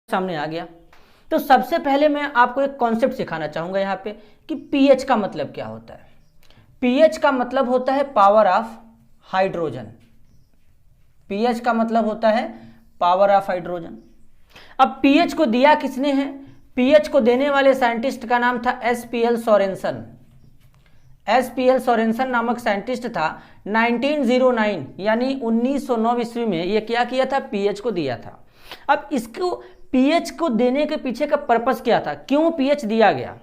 सामने आ गया। तो सबसे पहले मैं आपको एक कॉन्सेप्ट सिखाना चाहूंगा यहाँ पे कि पीएच का मतलब क्या होता है। पीएच का मतलब होता है पावर ऑफ हाइड्रोजन। पीएच का मतलब होता है पावर ऑफ हाइड्रोजन। अब पीएच को दिया किसने है? पीएच को देने वाले साइंटिस्ट का नाम था एसपीएल सोरेनसन। एसपीएल सोरेनसन नामक साइंटिस्ट था। 1909 यानी 1909 ईस्वी में ये क्या किया था? पीएच को दिया था। अब इसको पीएच को देने के पीछे का पर्पस क्या था? क्यों पीएच दिया गया?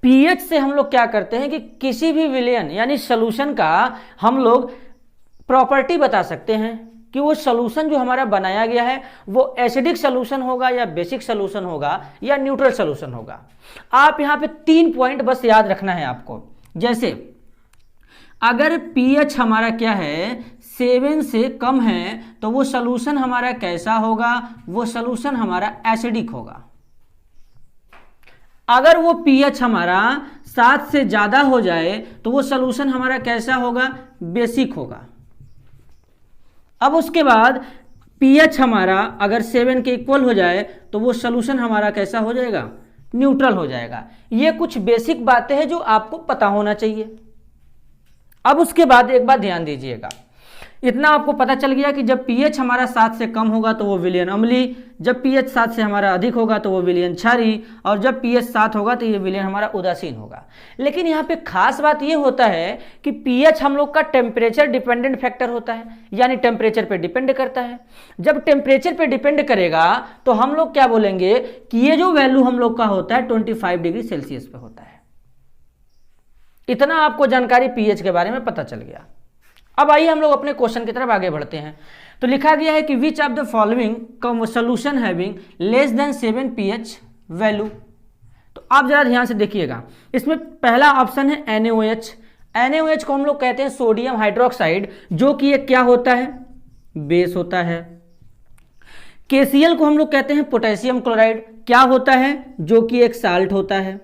पीएच से हम लोग क्या करते हैं कि किसी भी विलयन यानी सॉल्यूशन का हम लोग प्रॉपर्टी बता सकते हैं कि वो सॉल्यूशन जो हमारा बनाया गया है वो एसिडिक सॉल्यूशन होगा या बेसिक सॉल्यूशन होगा या न्यूट्रल सॉल्यूशन होगा। आप यहाँ पे 3 पॉइंट बस याद रखना है आपको। जैसे अगर पीएच हमारा क्या है 7 से कम है तो वो सॉल्यूशन हमारा कैसा होगा? वो सॉल्यूशन हमारा एसिडिक होगा। अगर वो पीएच हमारा 7 से ज्यादा हो जाए तो वो सॉल्यूशन हमारा कैसा होगा? बेसिक होगा। अब उसके बाद पीएच हमारा अगर 7 के इक्वल हो जाए तो वो सॉल्यूशन हमारा कैसा हो जाएगा? न्यूट्रल हो जाएगा। ये कुछ बेसिक बातें हैं जो आपको पता होना चाहिए। अब उसके बाद एक बात ध्यान दीजिएगा, इतना आपको पता चल गया कि जब पीएच हमारा 7 से कम होगा तो वो विलयन अम्लीय, जब पीएच 7 से हमारा अधिक होगा तो वो विलयन क्षारीय, और जब पीएच 7 होगा तो ये विलयन हमारा उदासीन होगा। लेकिन यहाँ पे खास बात ये होता है कि पीएच हम लोग का टेम्परेचर डिपेंडेंट फैक्टर होता है, यानी टेम्परेचर पे डिपेंड करता है। जब टेम्परेचर पे डिपेंड करेगा तो हम लोग क्या बोलेंगे कि ये जो वैल्यू हम लोग का होता है 25 डिग्री सेल्सियस पे होता है। इतना आपको जानकारी पीएच के बारे में पता चल गया। अब आइए हम लोग अपने क्वेश्चन की तरफ आगे बढ़ते हैं। तो लिखा गया है कि which of the following solution having less than 7 pH value. तो आप जरा ध्यान से देखिएगा, इसमें पहला ऑप्शन है NaOH। NaOH को हम लोग कहते हैं सोडियम हाइड्रोक्साइड, जो कि एक क्या होता है? बेस होता है। KCl को हम लोग कहते हैं पोटेशियम क्लोराइड, क्या होता है? जो कि एक साल्ट होता है।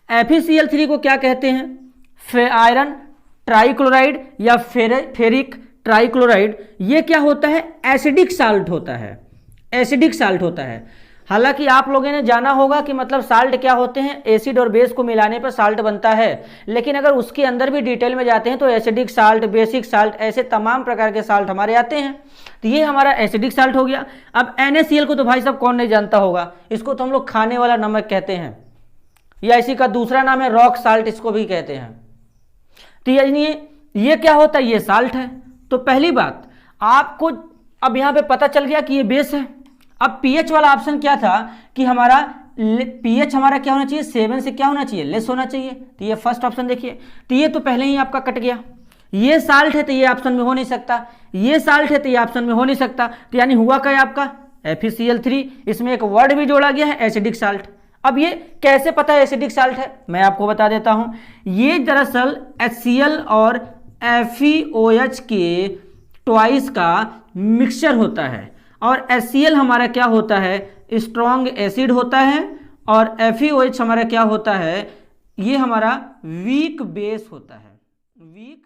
FeCl3 को क्या कहते हैं? आयरन ट्राइक्लोराइड या फेरिक ट्राइक्लोराइड। ये क्या होता है? एसिडिक साल्ट होता है। एसिडिक साल्ट होता है। हालांकि आप लोगों ने जाना होगा कि मतलब साल्ट क्या होते हैं, एसिड और बेस को मिलाने पर साल्ट बनता है, लेकिन अगर उसके अंदर भी डिटेल में जाते हैं तो एसिडिक साल्ट, बेसिक साल्ट, ऐसे तमाम प्रकार के साल्ट हमारे आते हैं। तो ये हमारा एसिडिक साल्ट हो गया। अब NaCl को तो भाई साहब कौन नहीं जानता होगा, इसको तो हम लोग खाने वाला नमक कहते हैं, या इसी का दूसरा नाम है रॉक साल्ट, इसको भी कहते हैं। तो ये क्या होता है? ये साल्ट है। तो पहली बात आपको अब यहां पे पता चल गया कि ये बेस है। अब पीएच वाला ऑप्शन क्या था कि हमारा पीएच हमारा क्या होना चाहिए? 7 से क्या होना चाहिए? लेस होना चाहिए। तो ये फर्स्ट ऑप्शन देखिए, तो ये तो पहले ही आपका कट गया। ये साल्ट है तो ये ऑप्शन में हो नहीं सकता, ये साल्ट है तो ये ऑप्शन में हो नहीं सकता। तो यानी हुआ क्या आपका? FeCl3। इसमें एक वर्ड भी जोड़ा गया है एसिडिक साल्ट। अब ये कैसे पता है एसिडिक साल्ट है? मैं आपको बता देता हूं। ये दरअसल HCl और FeOH के ट्वाइस का मिक्सचर होता है, और HCl हमारा क्या होता है? स्ट्रॉन्ग एसिड होता है, और FeOH हमारा क्या होता है? ये हमारा वीक बेस होता है। वीक